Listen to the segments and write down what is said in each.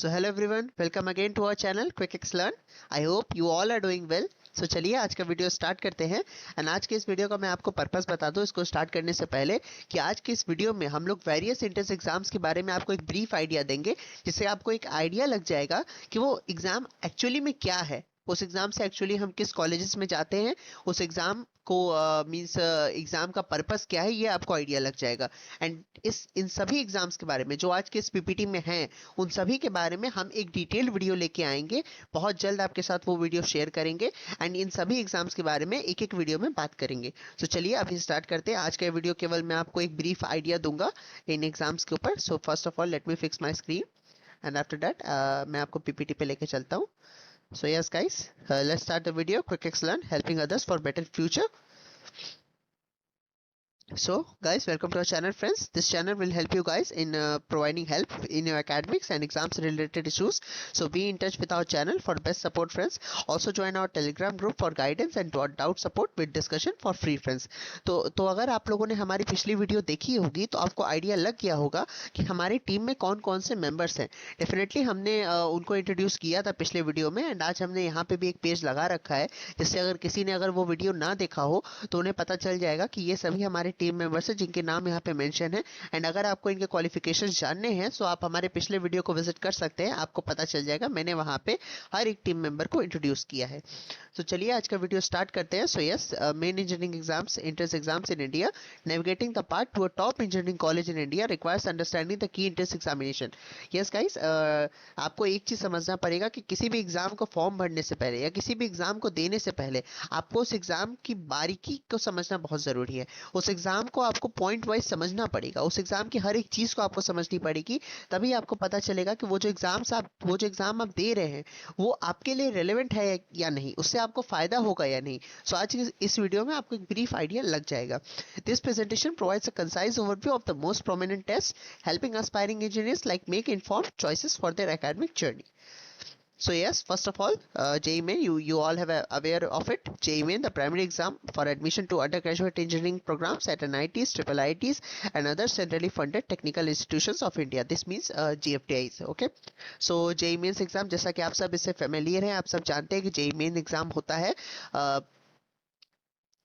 So hello everyone, welcome again to our channel Quick X Learn. I hope you all are doing well. So चलिए आज का video start करते हैं and आज के इस वीडियो का मैं आपको पर्पस बता दूं इसको स्टार्ट करने से पहले कि आज के इस वीडियो में हम लोग वेरियस एंट्रेंस एग्जाम्स के बारे में आपको एक ब्रीफ आइडिया देंगे, जिससे आपको एक आइडिया लग जाएगा कि वो एग्जाम एक्चुअली में क्या है, उस एग्जाम से एक्चुअली हम किस कॉलेजेस में जाते हैं, उस एग्जाम को मींस एग्जाम का पर्पस क्या है, ये आपको आइडिया लग जाएगा। एंड इन सभी एग्जाम्स के बारे में जो आज के इस पीपीटी में हैं, उन सभी के बारे में हम एक डिटेल्ड वीडियो लेके आएंगे। बहुत जल्द आपके साथ वो वीडियो शेयर करेंगे एंड इन सभी एग्जाम्स के बारे में एक एक वीडियो में बात करेंगे। तो चलिए अभी स्टार्ट करते हैं। आज का वीडियो केवल मैं आपको एक ब्रीफ आइडिया दूंगा इन एग्जाम्स के ऊपर। So first of all let me fix my screen and after that मैं आपको पीपीटी पे लेके चलता हूँ। So yes guys, let's start the video. Quick X Learn, helping others for better future. So guys, welcome to our channel friends. This channel will help you guys in providing help in your academics and exams related issues. So be in touch with our channel for best support friends. Also join our telegram group for guidance and doubt support with discussion for free friends. तो अगर आप लोगों ने हमारी पिछली video देखी होगी तो आपको आइडिया लग गया होगा कि हमारी टीम में कौन कौन से मेंबर्स हैं। डेफिनेटली हमने उनको इंट्रोड्यूस किया था पिछले वीडियो में एंड आज हमने यहाँ पे भी एक पेज लगा रखा है, जिससे अगर किसी ने अगर वो वीडियो ना देखा हो तो उन्हें पता चल जाएगा कि ये सभी हमारे टीम मेंबर्स हैं जिनके नाम यहाँ पे मेंशन है। एंड अगर आपको इनके क्वालिफिकेशंस जानने हैं तो आप हमारे पिछले वीडियो को विजिट कर सकते हैं, आपको पता चल जाएगा। मैंने वहाँ पे हर एक टीम मेंबर को इंट्रोड्यूस किया है। तो चलिए आज का वीडियो स्टार्ट करते हैं। So yes, main engineering exams, entrance exams in India, navigating the path to a top engineering college in India requires understanding the key entrance examination. Yes guys, आपको एक चीज समझना पड़ेगा कि किसी भी एग्जाम को फॉर्म भरने से पहले या किसी भी एग्जाम को देने से पहले आपको उस एग्जाम की बारीकी को समझना बहुत जरूरी है। उस एग्जाम को आपको पॉइंट वाइज समझना पड़ेगा, उस एग्जाम की हर एक चीज को आपको समझनी पड़ेगी, तभी आपको पता चलेगा कि वो जो एग्जाम आप दे रहे हैं वो आपके लिए रेलेवेंट है या नहीं, उससे आपको फायदा होगा या नहीं। सो आज इस वीडियो में आपको एक ब्रीफ आइडिया लग जाएगा। This presentation provides a concise overview of the most prominent test helping aspiring engineers like make informed choices for their academic journey. So yes, first of all, JEE Main, you all have aware of it. JEE Main, the primary exam for admission to undergraduate engineering programs at NITs, triple IITs, and other centrally funded technical institutions of India. This means GFTIs. Okay. So JEE Mains exam, जैसा कि आप सब इससे familiar हैं, आप सब जानते हैं कि JEE Main exam होता है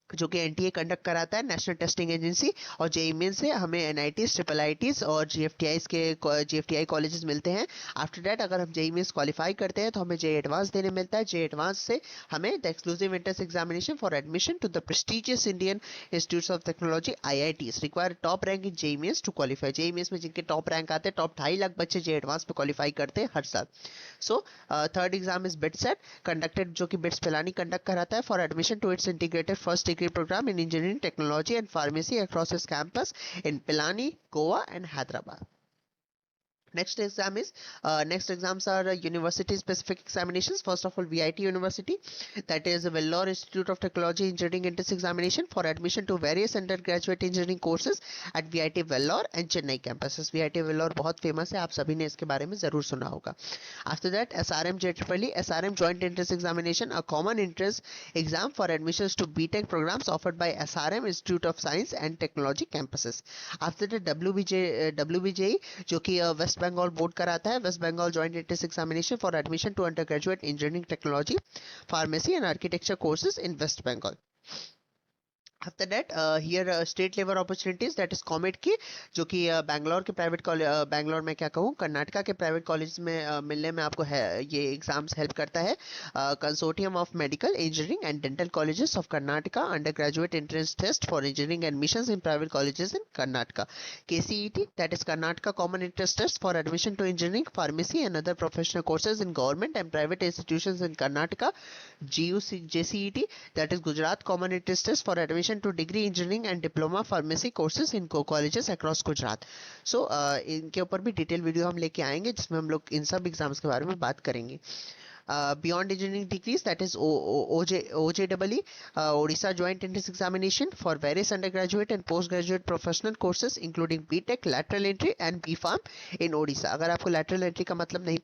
जो कि एनटीए कंडक्ट कराता है, नेशनल टेस्टिंग एजेंसी। और जेईई मेन से हमें एनआईटीज, ट्रिपल आईटीज और जीएफटीआई कॉलेजेस मिलते हैं। आफ्टर दैट अगर हम जेईई मेंस क्वालिफाई करते हैं तो हमें जेईई एडवांस देने मिलता है। जेईई एडवांस से हमें the exclusive entrance examination for admission to the prestigious Indian institutes of Technology IITs require top rank in JEE mains to qualify. JEE mains में जिनके टॉप रैंक आते हैं, टॉप 2.5 लाख बच्चे जेईई एडवांस पे qualify करते हैं हर साल। So third exam is BITSAT conducted, जो कि बिट्स पिलानी कंडक्ट कराता है for admission to its integrated first degree program in engineering, technology and pharmacy across its campus in Pilani, Goa and Hyderabad. Next exams are university specific examinations. First of all, VIT University, that is the Vellore Institute of Technology Engineering Entrance Examination for admission to various undergraduate engineering courses at VIT Vellore and Chennai campuses. VIT Vellore बहुत famous है, आप सभी ने इसके बारे में जरूर सुना होगा। After that, SRM JEE, SRM Joint Entrance Examination, a common entrance exam for admissions to BTech programs offered by SRM Institute of Science and Technology campuses. After that, WBJE, जो कि वेस्ट बंगाल बोर्ड कराता है, West Bengal joint entrance examination for admission to undergraduate engineering technology, pharmacy and architecture courses in West Bengal. After that, here state level opportunities, that is COMET की, जो कि बैंगलोर के private college, Bangalore में क्या कहूँ, कर्नाटका के प्राइवेट कॉलेज में मिलने में आपको है ये एग्जाम्स हेल्प करता है। Consortium of medical engineering and dental colleges of Karnataka under graduate entrance test for engineering admissions in private colleges in Karnataka. KCET, that is Karnataka Common Entrance Test for admission to engineering, pharmacy and other professional courses in government and private institutions in Karnataka. JCET, that is Gujarat Common Entrance Test for admission to degree engineering and diploma pharmacy courses in colleges across Gujarat. So इनके ऊपर भी detail video हम लेके आएंगे जिसमें हम लोग इन सब एग्जाम्स के बारे में बात करेंगे। Beyond engineering degrees, that is OJEE, Odisha Joint Entrance Examination for various undergraduate and postgraduate professional courses including BTech, lateral entry and BPharm in Odisha. अगर आपको lateral entry का मतलब नहीं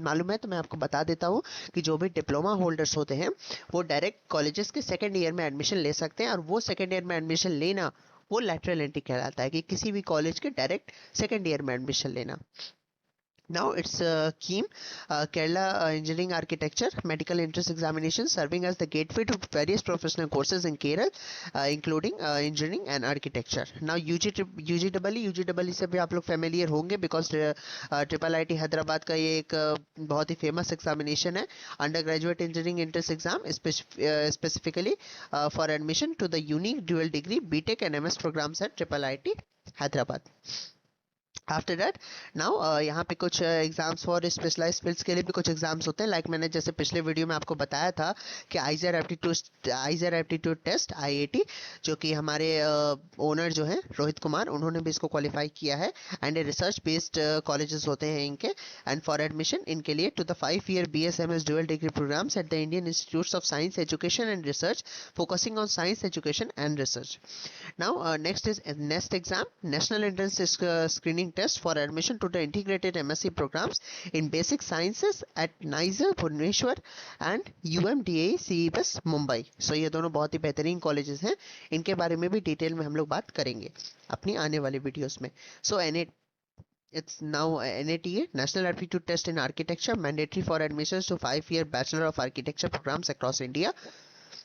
मालूम है तो मैं आपको बता देता हूँ कि जो भी डिप्लोमा होल्डर्स होते हैं वो डायरेक्ट कॉलेजेस के सेकेंड ईयर में एडमिशन ले सकते हैं, और वो सेकेंड ईयर में एडमिशन लेना वो lateral entry कहलाता है, कि किसी भी कॉलेज के डायरेक्ट सेकेंड ईयर में एडमिशन लेना। Now it's KEAM, Kerala Engineering Architecture Medical Entrance Examination, serving as the gateway to various professional courses in Kerala, including engineering and architecture. Now UGEE से भी आप लोग familiar होंगे because triple I T Hyderabad का ये एक बहुत ही फेमस एग्जामिनेशन है, under graduate engineering entrance exam specifically for admission to the unique dual degree BTech and MS programs at triple I T Hyderabad. After that now यहाँ पे कुछ exams for specialised fields के लिए भी कुछ एग्जाम्स होते हैं, लाइक मैंने जैसे पिछले वीडियो में आपको बताया था कि आइजर एप्टीट्यूड टेस्ट आईआईटी, जो कि हमारे ओनर जो हैं रोहित कुमार, उन्होंने भी इसको क्वालिफाई किया है, एंड रिसर्च बेस्ड कॉलेजेस होते हैं इनके, एंड फॉर एडमिशन इनके लिए to the 5-year BSMS dual degree programmes at the Indian institutes of science education and research focusing on science education and research. Now next is next exam, national entrance screening test for admission to the integrated MSc programs in basic sciences at NISER Bhubaneswar and UMDA CEBUS Mumbai. So ये दोनों बहुत ही बेहतरीन colleges हैं, इनके बारे में भी detail में हम लोग बात करेंगे अपनी आने वाली वीडियोस में. सो it's now NATA, National Aptitude Test in Architecture, mandatory for admissions to 5-year Bachelor of Architecture programs across India,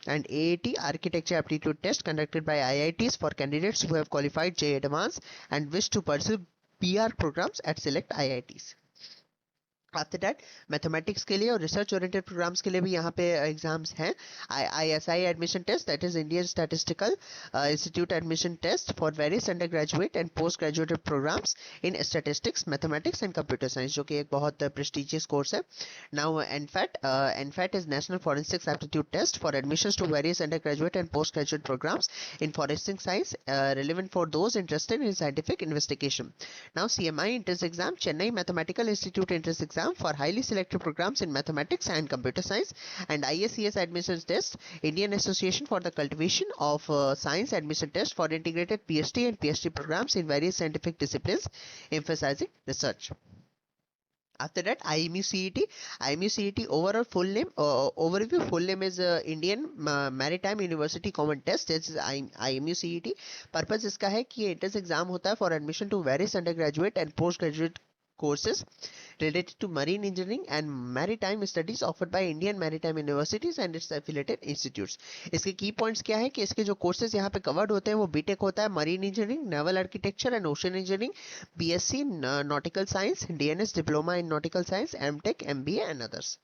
and AAT, Architecture Aptitude Test conducted by IITs for candidates who have qualified JEE Advanced and wish to pursue PR programs at select IITs. After that mathematics के लिए और research oriented programs के लिए भी यहाँ पे exams हैं. ISI admission test, that is Indian Statistical Institute admission test for various undergraduate and postgraduate programmes in statistics, mathematics and computer science, जो कि एक बहुत प्रेस्टिजियस कोर्स है. Now NFAT is National Forensics Aptitude Test for admissions to various undergraduate and postgraduate programmes in forensic science relevant for those interested in scientific investigation. Now CMI entrance exam, Chennai Mathematical Institute entrance exam for highly selected programs in mathematics and computer science, and ISCS admissions test, Indian Association for the Cultivation of Science admission test for integrated PhD and PhD programs in various scientific disciplines emphasizing research. After that, IMU CET overall full name, overview full name is Indian Maritime University Common Test. This is IMU CET. Purpose इसका है कि ये entrance exam होता है for admission to various undergraduate and postgraduate courses related to marine engineering and maritime studies offered by Indian maritime universities and its affiliated institutes. इसके की points क्या है कि इसके जो कोर्सेज यहाँ पे कवर्ड होते हैं वो बीटेक होता है marine engineering, naval architecture and ocean engineering, BSc nautical science, DNS diploma in nautical science, MTech, MBA and others.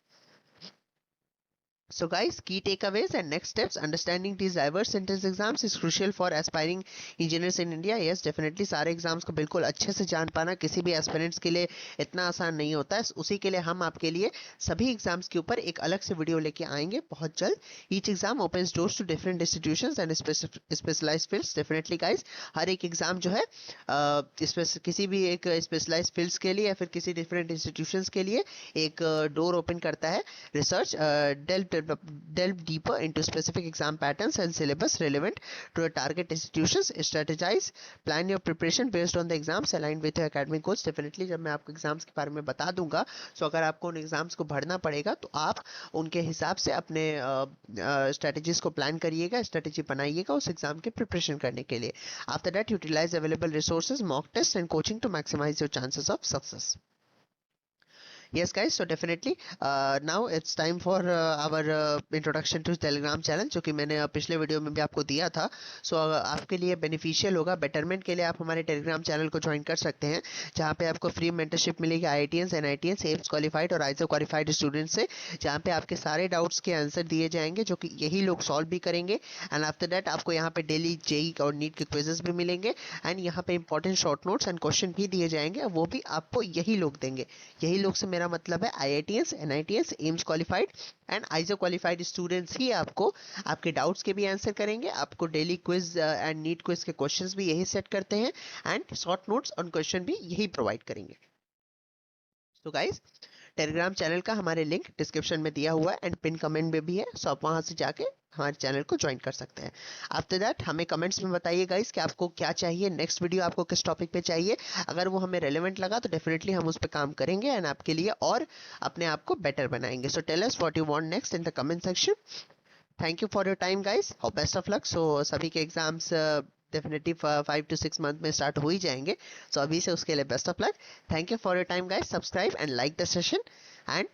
So guys, key takeaways and next steps. Understanding these diverse entrance exams is crucial for aspiring engineers in India. Yes, definitely सारे exams को बिल्कुल अच्छे से जान पाना किसी भी aspirants के लिए इतना आसान नहीं होता है. उसी के लिए हम आपके लिए सभी एग्जाम्स के ऊपर एक अलग से वीडियो लेके आएंगे बहुत जल्द. Each exam opens doors to different institutions and specialised fields. Definitely guys, हर एक एग्जाम जो है किसी भी एक स्पेशलाइज्ड फील्ड्स के लिए या फिर किसी डिफरेंट इंस्टीट्यूशंस के लिए एक डोर ओपन करता है. Research delve deeper into specific exam patterns and syllabus relevant to your target institutions. Strategize, plan your preparation based on the exams aligned with your academic goals. Definitely जब मैं आपको exams के बारे में बता दूंगा, so अगर आपको उन एग्जाम्स को भरना पड़ेगा तो आप उनके हिसाब से अपने स्ट्रेटजीज को प्लान करिएगा, स्ट्रेटजी बनाइएगा उस एग्जाम के प्रिपरेशन करने के लिए. After that, utilise available resources, mock test and coaching to maximise your chances of success. Yes guys, so definitely now it's time for our introduction to Telegram channel, जो कि मैंने पिछले वीडियो में भी आपको दिया था. so आपके लिए बेनिफिशियल होगा, बेटरमेंट के लिए आप हमारे टेलीग्राम चैनल को ज्वाइन कर सकते हैं, जहाँ पे आपको फ्री मेंटरशिप मिलेगी IITians, NITians, एम्स क्वालिफाइड और आइजर क्वालिफाइड स्टूडेंट्स से, जहाँ पे आपके सारे डाउट्स के आंसर दिए जाएंगे जो कि यही लोग सॉल्व भी करेंगे. एंड आफ्टर दैट आपको यहाँ पे डेली जेई और नीट के क्विजेस भी मिलेंगे, एंड यहाँ पे important short notes and question भी दिए जाएंगे, वो भी आपको यही लोग देंगे. यही लोग से मेरा मतलब है IITians, NITians, AIIMS qualified and IISER qualified students ही आपको आपके डाउट्स के भी आंसर करेंगे. आपको daily quiz and NEET quiz के क्वेश्चंस भी यही सेट करते हैं, एंड शॉर्ट नोट्स और क्वेश्चन भी यही प्रोवाइड करेंगे. तो गाइस, टेलीग्राम चैनल का हमारे लिंक डिस्क्रिप्शन में दिया हुआ है एंड पिन कमेंट में भी है, सो आप वहां से जाके हमारे चैनल को ज्वाइन कर सकते हैं. आफ्टर दैट हमें कमेंट्स में बताइए गाइस कि आपको क्या चाहिए, नेक्स्ट वीडियो आपको किस टॉपिक पे चाहिए. अगर वो हमें रेलेवेंट लगा तो डेफिनेटली हम उस पर काम करेंगे एंड आपके लिए और अपने आप को बेटर बनाएंगे. So tell us what you want next in the comment section. Thank you for your time guys, और बेस्ट ऑफ लक. सो सभी के एग्जाम्स डेफिनेटली 5 to 6 मंथ में स्टार्ट हो ही जाएंगे। सो अभी से उसके लिए best of luck. Thank you for your time guys, subscribe and like the session and